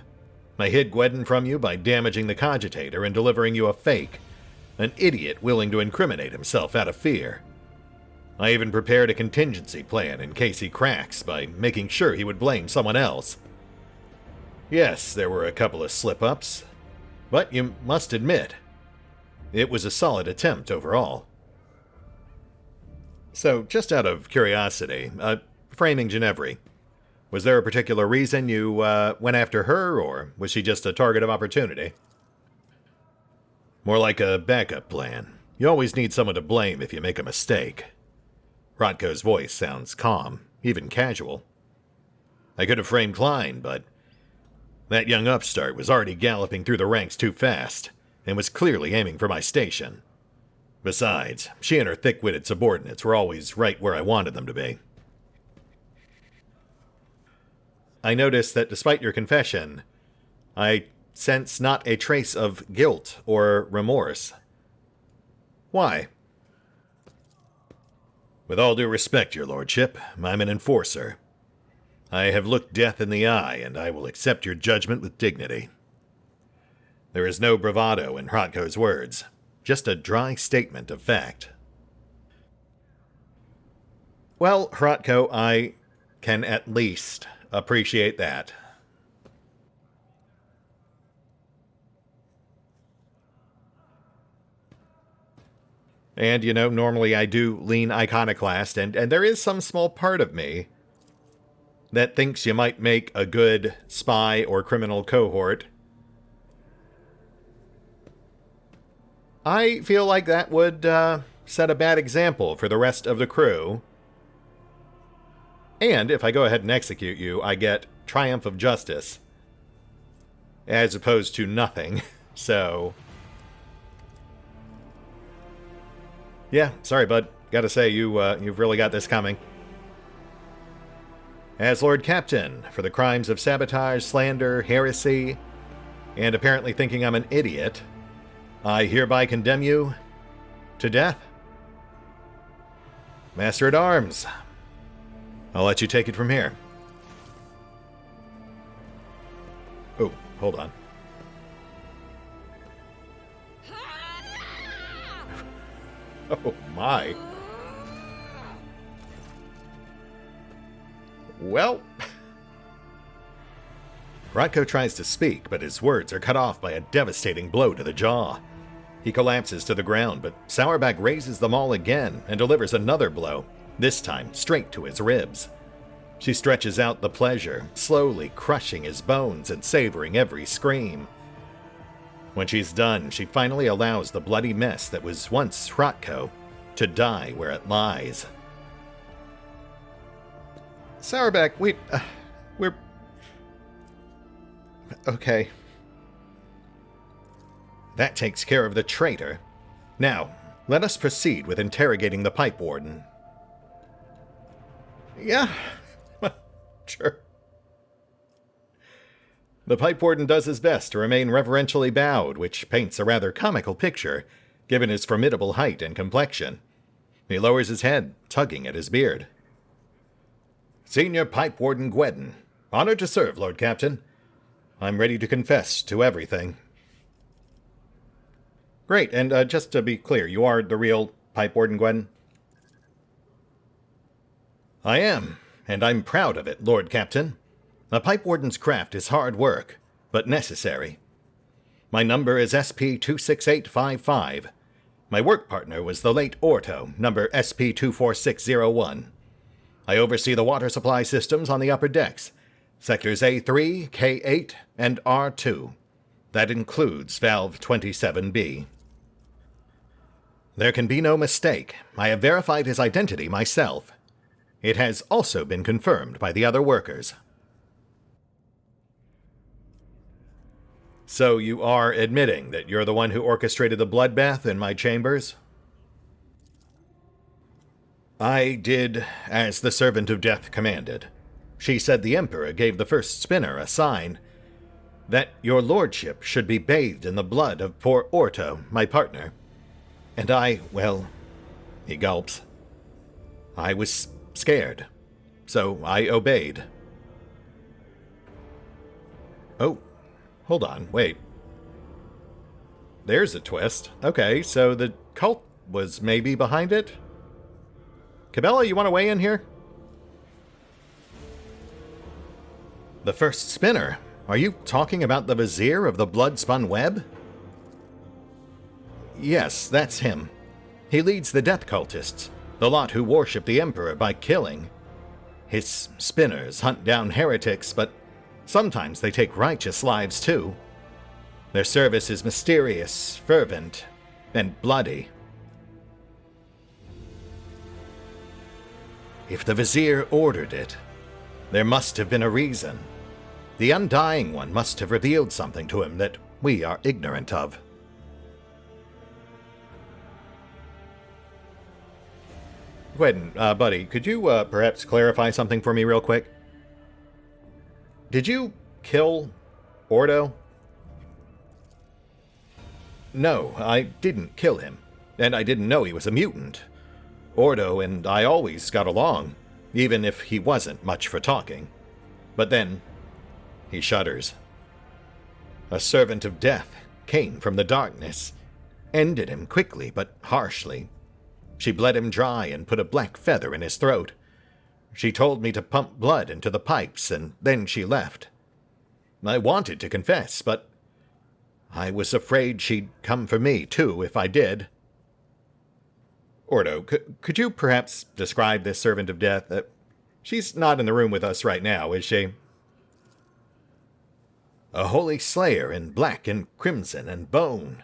I hid Gwedin from you by damaging the cogitator and delivering you a fake. An idiot willing to incriminate himself out of fear. I even prepared a contingency plan in case he cracks by making sure he would blame someone else. Yes, there were a couple of slip-ups, but you must admit, it was a solid attempt overall. So, just out of curiosity, framing Ginevri, was there a particular reason you went after her, or was she just a target of opportunity? More like a backup plan. You always need someone to blame if you make a mistake. Hrotko's voice sounds calm, even casual. I could have framed Klein, but that young upstart was already galloping through the ranks too fast, and was clearly aiming for my station. Besides, she and her thick-witted subordinates were always right where I wanted them to be. I noticed that despite your confession, I sense not a trace of guilt or remorse. Why? With all due respect, your lordship, I'm an enforcer. I have looked death in the eye, and I will accept your judgment with dignity. There is no bravado in Hrotko's words, just a dry statement of fact. Well, Hrotko, I can at least appreciate that. And, normally I do lean iconoclast, and there is some small part of me that thinks you might make a good spy or criminal cohort. I feel like that would set a bad example for the rest of the crew. And if I go ahead and execute you, I get Triumph of Justice, as opposed to nothing. So, yeah, sorry, bud. Gotta say, you've really got this coming. As Lord Captain, for the crimes of sabotage, slander, heresy, and apparently thinking I'm an idiot, I hereby condemn you to death. Master-at-Arms, I'll let you take it from here. Oh, hold on. Oh my. Well. Hrotko tries to speak, but his words are cut off by a devastating blow to the jaw. He collapses to the ground, but Sourback raises them all again and delivers another blow, this time straight to his ribs. She stretches out the pleasure, slowly crushing his bones and savoring every scream. When she's done, she finally allows the bloody mess that was once Hrotko to die where it lies. Sauerbeck, we're... Okay. That takes care of the traitor. Now, let us proceed with interrogating the pipe warden. Yeah, sure. The pipe warden does his best to remain reverentially bowed, which paints a rather comical picture, given his formidable height and complexion. He lowers his head, tugging at his beard. Senior Pipe Warden Gwedden. Honored to serve, Lord Captain. I'm ready to confess to everything. Great, and just to be clear, you are the real Pipe Warden Gwedden? I am, and I'm proud of it, Lord Captain. A pipe warden's craft is hard work, but necessary. My number is SP26855. My work partner was the late Orto, number SP24601. I oversee the water supply systems on the upper decks, sectors A3, K8, and R2. That includes Valve 27B. There can be no mistake. I have verified his identity myself. It has also been confirmed by the other workers. So you are admitting that you're the one who orchestrated the bloodbath in my chambers? I did as the Servant of Death commanded. She said the Emperor gave the first spinner a sign that your lordship should be bathed in the blood of poor Orto, my partner. And well, he gulps. I was scared, so I obeyed. Oh. Hold on, wait. There's a twist. Okay, so the cult was maybe behind it? Cabela, you want to weigh in here? The first spinner? Are you talking about the Vizier of the Blood-Spun Web? Yes, that's him. He leads the death cultists, the lot who worship the Emperor by killing. His spinners hunt down heretics, but sometimes they take righteous lives, too. Their service is mysterious, fervent, and bloody. If the Vizier ordered it, there must have been a reason. The Undying One must have revealed something to him that we are ignorant of. Gwedden, buddy, could you perhaps clarify something for me real quick? Did you kill Ordo? No, I didn't kill him, and I didn't know he was a mutant. Ordo and I always got along, even if he wasn't much for talking. But then, he shudders. A servant of death came from the darkness, ended him quickly but harshly. She bled him dry and put a black feather in his throat. She told me to pump blood into the pipes, and then she left. I wanted to confess, but I was afraid she'd come for me, too, if I did. Ordo, could you perhaps describe this servant of death? She's not in the room with us right now, is she? A holy slayer in black and crimson and bone.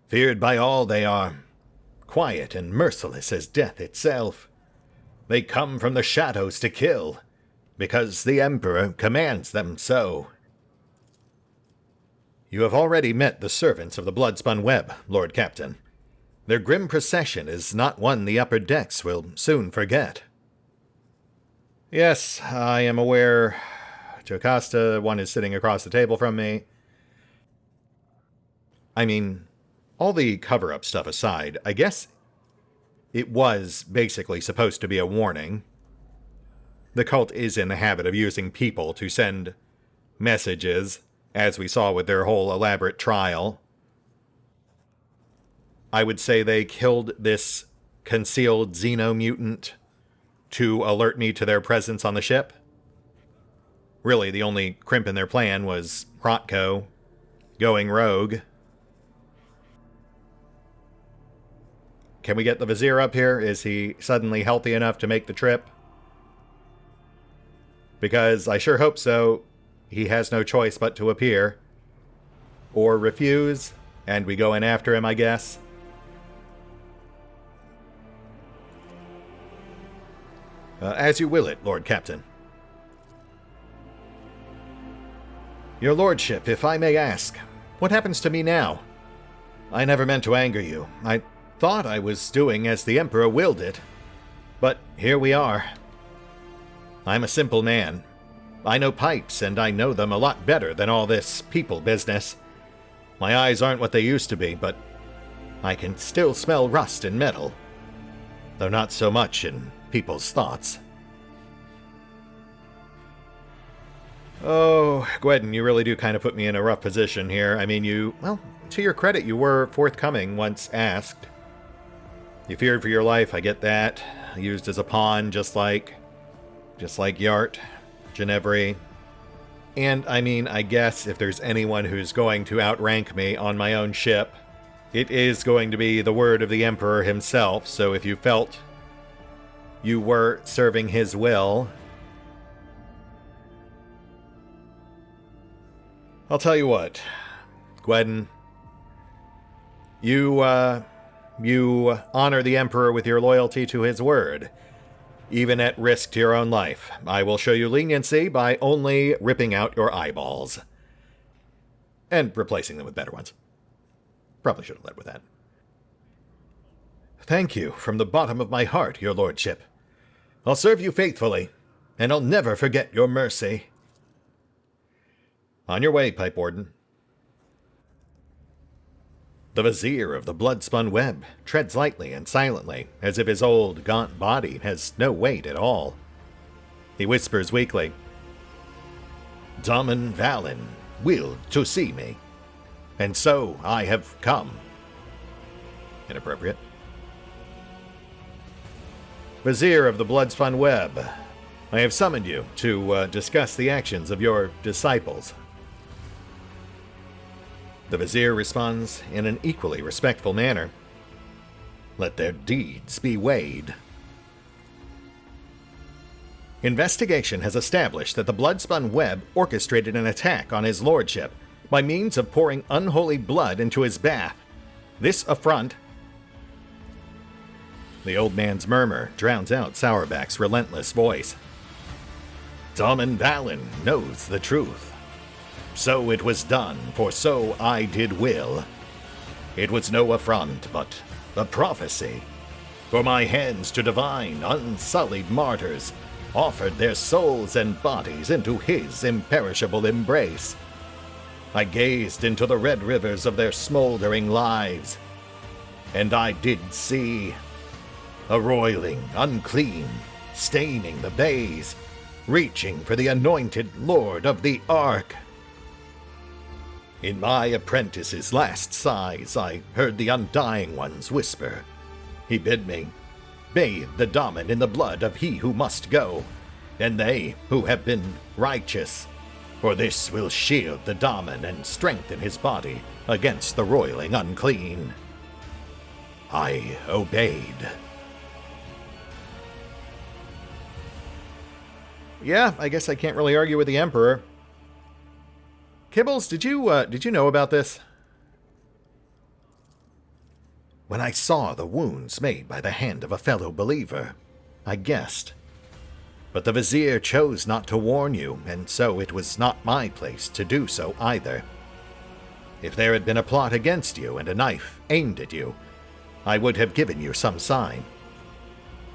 Feared by all they are. Quiet and merciless as death itself. They come from the shadows to kill, because the Emperor commands them so. You have already met the servants of the Bloodspun Web, Lord Captain. Their grim procession is not one the upper decks will soon forget. Yes, I am aware. Jocasta, one is sitting across the table from me. I mean, all the cover-up stuff aside, I guess it was basically supposed to be a warning. The cult is in the habit of using people to send messages, as we saw with their whole elaborate trial. I would say they killed this concealed xenomutant to alert me to their presence on the ship. Really, the only crimp in their plan was Hrotko going rogue. Can we get the Vizier up here? Is he suddenly healthy enough to make the trip? Because I sure hope so. He has no choice but to appear. Or refuse, and we go in after him, I guess. As you will it, Lord Captain. Your Lordship, if I may ask, what happens to me now? I never meant to anger you. I thought I was doing as the Emperor willed it. But here we are. I'm a simple man. I know pipes, and I know them a lot better than all this people business. My eyes aren't what they used to be, but I can still smell rust and metal. Though not so much in people's thoughts. Oh, Gwydon, you really do kind of put me in a rough position here. I mean, well, to your credit, you were forthcoming once asked. You feared for your life, I get that. Used as a pawn, just like Yart, Genevri. And, I mean, I guess if there's anyone who's going to outrank me on my own ship, it is going to be the word of the Emperor himself, so if you felt you were serving his will, I'll tell you what, Gwydon, you honor the Emperor with your loyalty to his word, even at risk to your own life. I will show you leniency by only ripping out your eyeballs. And replacing them with better ones. Probably should have led with that. Thank you from the bottom of my heart, your lordship. I'll serve you faithfully, and I'll never forget your mercy. On your way, Pipe Warden. The Vizier of the blood-spun web treads lightly and silently, as if his old, gaunt body has no weight at all. He whispers weakly, Daman Valin willed to see me, and so I have come. Inappropriate. Vizier of the blood-spun web, I have summoned you to discuss the actions of your disciples. The Vizier responds in an equally respectful manner. Let their deeds be weighed. Investigation has established that the blood-spun web orchestrated an attack on his lordship by means of pouring unholy blood into his bath. This affront... The old man's murmur drowns out Sourback's relentless voice. Daman Valin knows the truth. So it was done, for so I did will. It was no affront, but a prophecy. For my hands to divine, unsullied martyrs offered their souls and bodies into his imperishable embrace. I gazed into the red rivers of their smoldering lives, and I did see a roiling, unclean, staining the bays, reaching for the anointed Lord of the Ark. In my apprentice's last sighs, I heard the Undying One's whisper. He bid me bathe the Daman in the blood of he who must go, and they who have been righteous, for this will shield the Daman and strengthen his body against the roiling unclean. I obeyed. Yeah, I guess I can't really argue with the Emperor. Kibbles, did you know about this? When I saw the wounds made by the hand of a fellow believer, I guessed. But the Vizier chose not to warn you, and so it was not my place to do so either. If there had been a plot against you and a knife aimed at you, I would have given you some sign.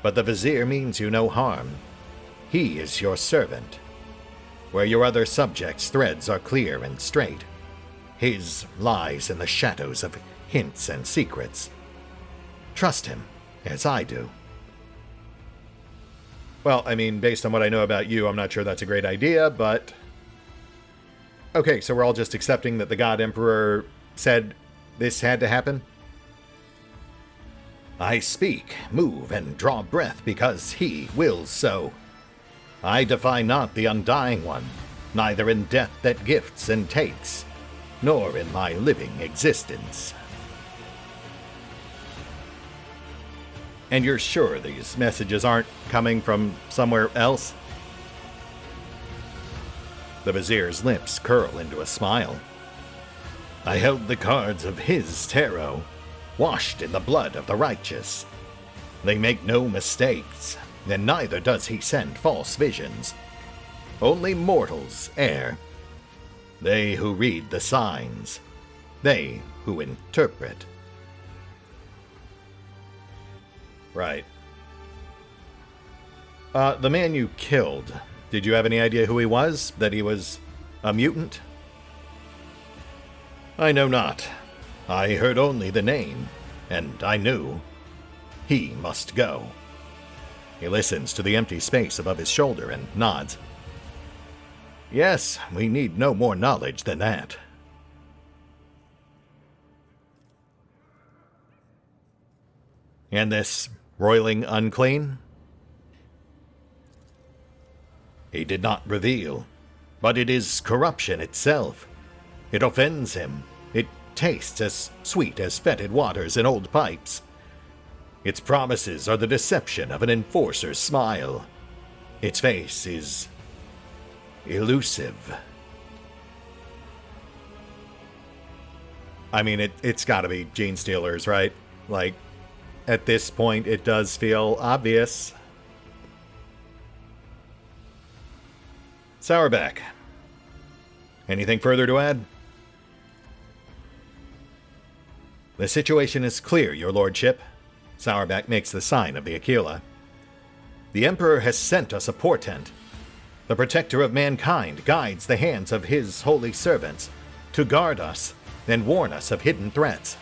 But the Vizier means you no harm. He is your servant. Where your other subjects' threads are clear and straight, his lies in the shadows of hints and secrets. Trust him, as I do. Well, I mean, based on what I know about you, I'm not sure that's a great idea, but... Okay, so we're all just accepting that the God Emperor said this had to happen? I speak, move, and draw breath because he wills so. I defy not the Undying One, neither in death that gifts and takes, nor in my living existence. And you're sure these messages aren't coming from somewhere else? The Vizier's lips curl into a smile. I held the cards of his tarot, washed in the blood of the righteous. They make no mistakes, and neither does he send false visions. Only mortals err. They who read the signs. They who interpret. Right. The man you killed, did you have any idea who he was? That he was a mutant? I know not. I heard only the name, and I knew he must go. He listens to the empty space above his shoulder and nods. Yes, we need no more knowledge than that. And this roiling unclean? He did not reveal, but it is corruption itself. It offends him. It tastes as sweet as fetid waters in old pipes. Its promises are the deception of an enforcer's smile. Its face is elusive. I mean, it's gotta be Gene Stealers, right? Like, at this point, it does feel obvious. Sourback. Anything further to add? The situation is clear, your lordship. Sourback makes the sign of the Aquila. The Emperor has sent us a portent. The protector of mankind guides the hands of his holy servants to guard us and warn us of hidden threats.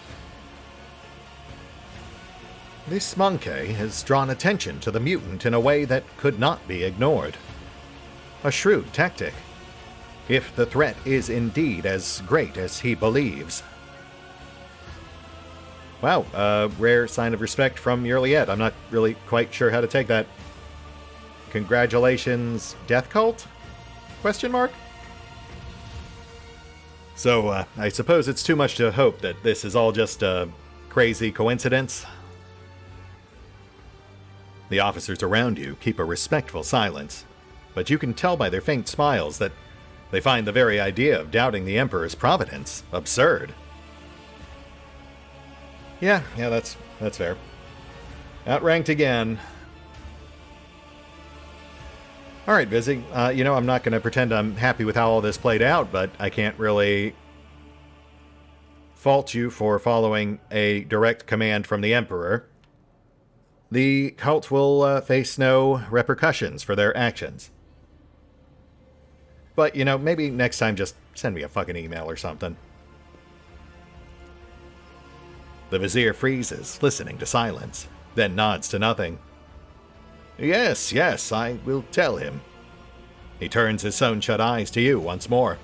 This monkey has drawn attention to the mutant in a way that could not be ignored. A shrewd tactic, if the threat is indeed as great as he believes. Wow, a rare sign of respect from Yurliet. I'm not really quite sure how to take that. Congratulations, Death Cult? Question mark? So, I suppose it's too much to hope that this is all just a crazy coincidence. The officers around you keep a respectful silence, but you can tell by their faint smiles that they find the very idea of doubting the Emperor's providence absurd. Yeah, that's fair. Outranked again. Alright, Vizzy. I'm not going to pretend I'm happy with how all this played out, but I can't really fault you for following a direct command from the Emperor. The cult will face no repercussions for their actions. But, maybe next time just send me a fucking email or something. The Vizier freezes, listening to silence, then nods to nothing. Yes, I will tell him. He turns his stone-shut eyes to you once more.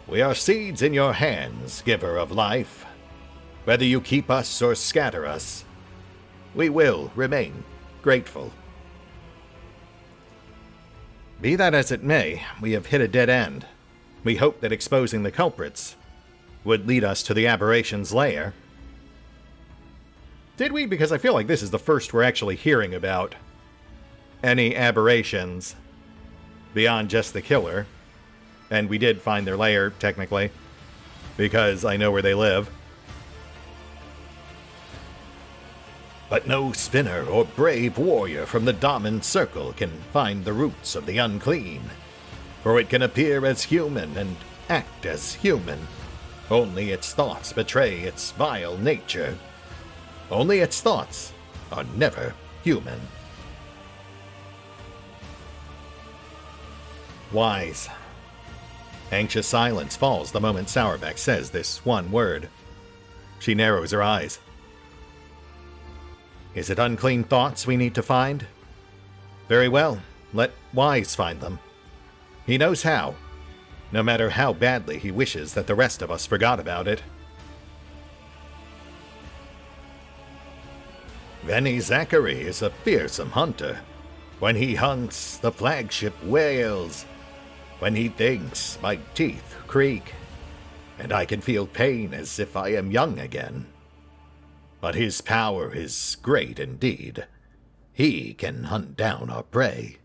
We are seeds in your hands, giver of life. Whether you keep us or scatter us, we will remain grateful. Be that as it may, we have hit a dead end. We hope that exposing the culprits would lead us to the aberration's lair. Did we? Because I feel like this is the first we're actually hearing about any aberrations beyond just the killer. And we did find their lair, technically, because I know where they live. But no spinner or brave warrior from the Daman Circle can find the roots of the unclean, for it can appear as human and act as human. Only its thoughts betray its vile nature. Only its thoughts are never human. Wise. Anxious silence falls the moment Sourback says this one word. She narrows her eyes. Is it unclean thoughts we need to find? Very well, let Wise find them. He knows how, no matter how badly he wishes that the rest of us forgot about it. Venny Zachary is a fearsome hunter. When he hunts, the flagship wails. When he thinks, my teeth creak, and I can feel pain as if I am young again. But his power is great indeed. He can hunt down our prey.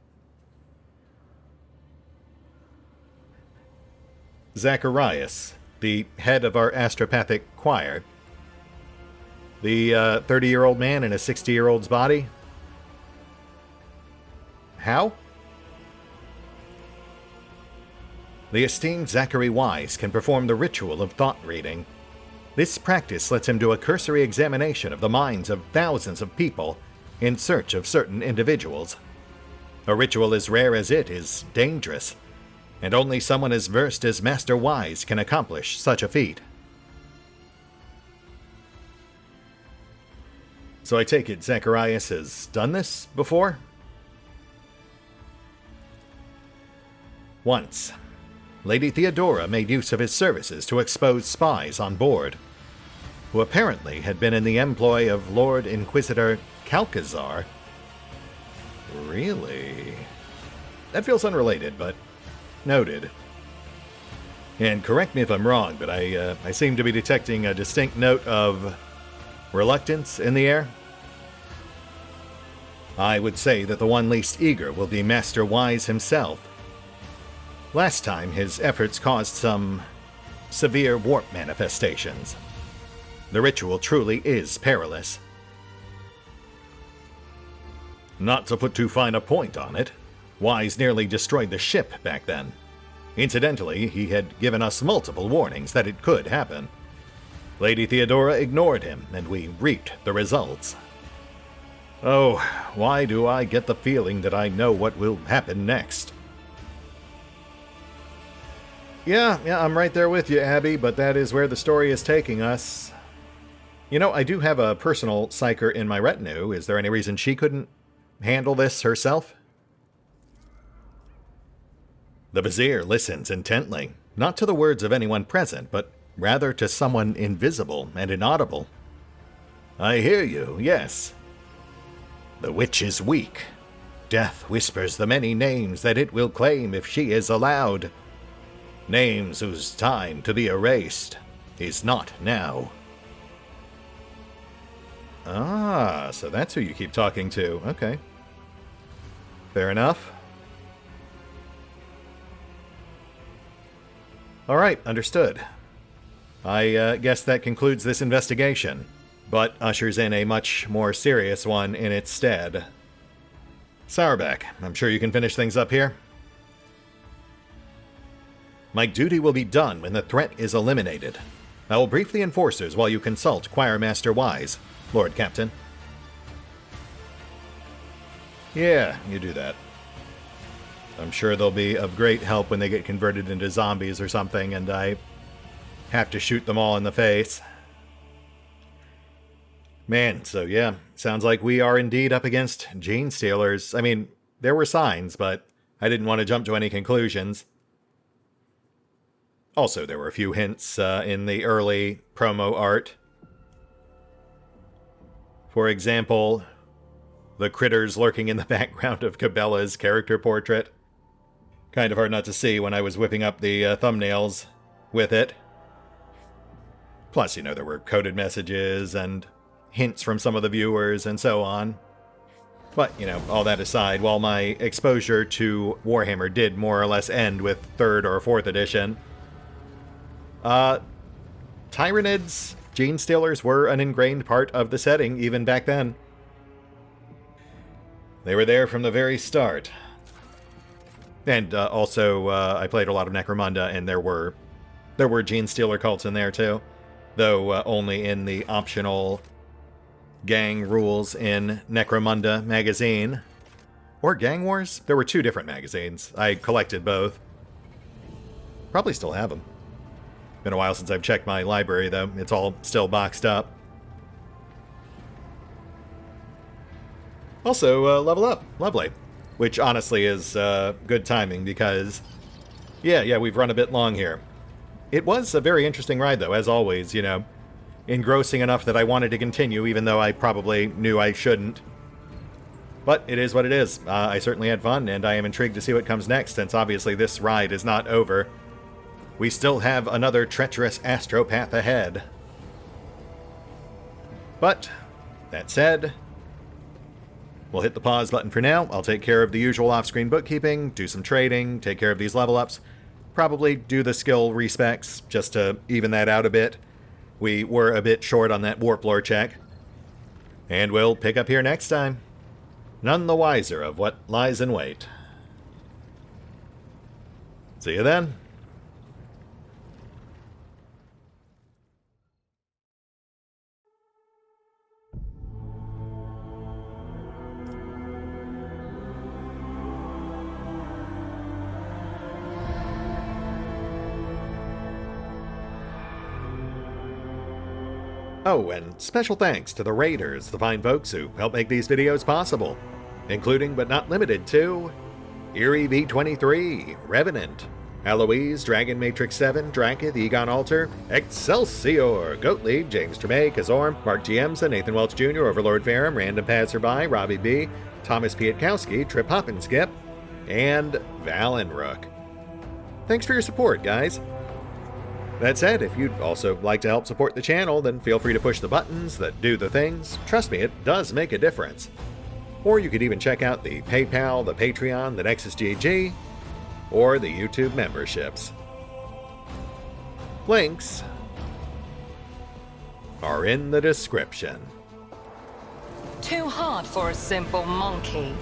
Zacharias, the head of our astropathic choir. The 30-year-old man in a 60-year-old's body? How? The esteemed Zachary Wise can perform the ritual of thought reading. This practice lets him do a cursory examination of the minds of thousands of people in search of certain individuals. A ritual as rare as it is dangerous, and only someone as versed as Master Wise can accomplish such a feat. So I take it Zacharias has done this before? Once, Lady Theodora made use of his services to expose spies on board, who apparently had been in the employ of Lord Inquisitor Kalkazar. Really? That feels unrelated, but noted. And correct me if I'm wrong, but I seem to be detecting a distinct note of reluctance in the air. I would say that the one least eager will be Master Wise himself. Last time, his efforts caused some severe warp manifestations. The ritual truly is perilous. Not to put too fine a point on it, Wise nearly destroyed the ship back then. Incidentally, he had given us multiple warnings that it could happen. Lady Theodora ignored him, and we reaped the results. Oh, why do I get the feeling that I know what will happen next? Yeah, I'm right there with you, Abby, but that is where the story is taking us. You know, I do have a personal psyker in my retinue. Is there any reason she couldn't handle this herself? The Vizier listens intently, not to the words of anyone present, but rather to someone invisible and inaudible. I hear you, yes. The witch is weak. Death whispers the many names that it will claim if she is allowed. Names whose time to be erased is not now. Ah, so that's who you keep talking to. Okay. Fair enough. Alright, understood. I guess that concludes this investigation, but ushers in a much more serious one in its stead. Sourback, I'm sure you can finish things up here. My duty will be done when the threat is eliminated. I will brief the enforcers while you consult Choirmaster Wise, Lord Captain. Yeah, you do that. I'm sure they'll be of great help when they get converted into zombies or something, and I have to shoot them all in the face. Man, so yeah, sounds like we are indeed up against gene stealers. I mean, there were signs, but I didn't want to jump to any conclusions. Also, there were a few hints in the early promo art. For example, the critters lurking in the background of Cabela's character portrait. Kind of hard not to see when I was whipping up the thumbnails with it. Plus, you know, there were coded messages and hints from some of the viewers and so on. But, you know, all that aside, while my exposure to Warhammer did more or less end with 3rd or 4th edition, Tyranids, gene stealers were an ingrained part of the setting even back then. They were there from the very start. And also, I played a lot of Necromunda, and there were gene stealer cults in there too, though only in the optional gang rules in Necromunda magazine. Or Gang Wars? There were 2 different magazines. I collected both. Probably still have them. Been a while since I've checked my library, though. It's all still boxed up. Also, level up. Lovely. Which, honestly, is good timing, because... Yeah, we've run a bit long here. It was a very interesting ride, though, as always, you know. Engrossing enough that I wanted to continue, even though I probably knew I shouldn't. But it is what it is. I certainly had fun, and I am intrigued to see what comes next, since obviously this ride is not over. We still have another treacherous astropath ahead. But, that said, we'll hit the pause button for now. I'll take care of the usual off-screen bookkeeping, do some trading, take care of these level ups. probably do the skill respecs just to even that out a bit. We were a bit short on that warp lore check. And we'll pick up here next time. None the wiser of what lies in wait. See you then. Oh, and special thanks to the Raiders, the fine folks who help make these videos possible, including but not limited to Eerie V23, Revenant, Alois, Dragon Matrix 7, Drakiith, EgonAlter, Exsellsior, Gottlieb, James Trimmier, Kazorm, Mark Giemza, Nathan Welch Jr., OverlordPherom, RandomPassrby, RobbyB, Tomasz Piątkowski, Triphoppenskip, and Valinrook. Thanks for your support, guys. That said, if you'd also like to help support the channel, then feel free to push the buttons that do the things. Trust me, it does make a difference. Or you could even check out the PayPal, the Patreon, the Nexus GG, or the YouTube memberships. Links are in the description. Too hard for a simple monkey.